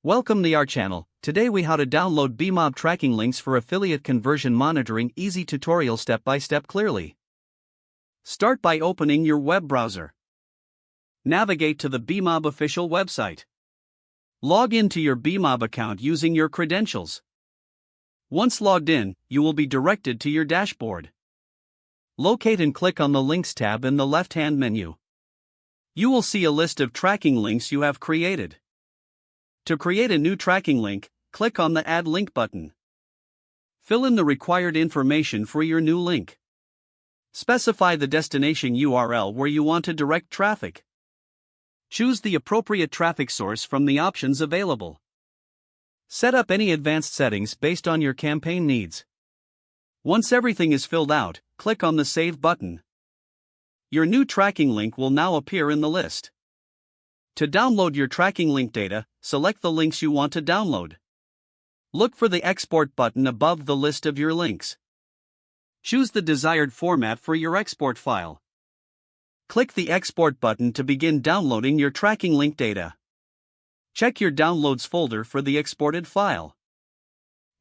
Welcome to our channel. Today we how to download BeMob tracking links for affiliate conversion monitoring. Easy tutorial step by step clearly. Start by opening your web browser. Navigate to the BeMob official website. Log into your BeMob account using your credentials. Once logged in, you will be directed to your dashboard. Locate and click on the Links tab in the left-hand menu. You will see a list of tracking links you have created. To create a new tracking link, click on the Add Link button. Fill in the required information for your new link. Specify the destination URL where you want to direct traffic. Choose the appropriate traffic source from the options available. Set up any advanced settings based on your campaign needs. Once everything is filled out, click on the Save button. Your new tracking link will now appear in the list. To download your tracking link data, select the links you want to download. Look for the Export button above the list of your links. Choose the desired format for your export file. Click the Export button to begin downloading your tracking link data. Check your Downloads folder for the exported file.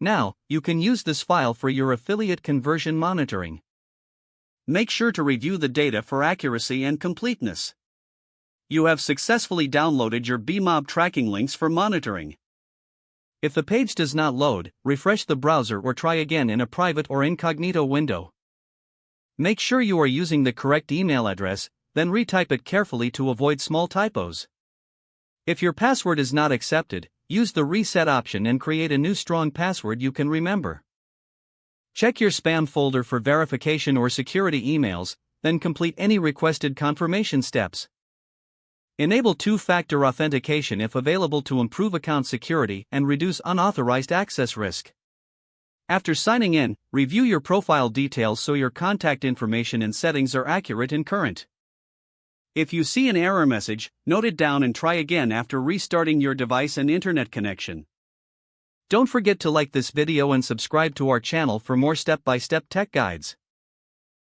Now, you can use this file for your affiliate conversion monitoring. Make sure to review the data for accuracy and completeness. You have successfully downloaded your BeMob tracking links for monitoring. If the page does not load, refresh the browser or try again in a private or incognito window. Make sure you are using the correct email address, then retype it carefully to avoid small typos. If your password is not accepted, use the reset option and create a new strong password you can remember. Check your spam folder for verification or security emails, then complete any requested confirmation steps. Enable two-factor authentication if available to improve account security and reduce unauthorized access risk. After signing in, review your profile details so your contact information and settings are accurate and current. If you see an error message, note it down and try again after restarting your device and internet connection. Don't forget to like this video and subscribe to our channel for more step-by-step tech guides.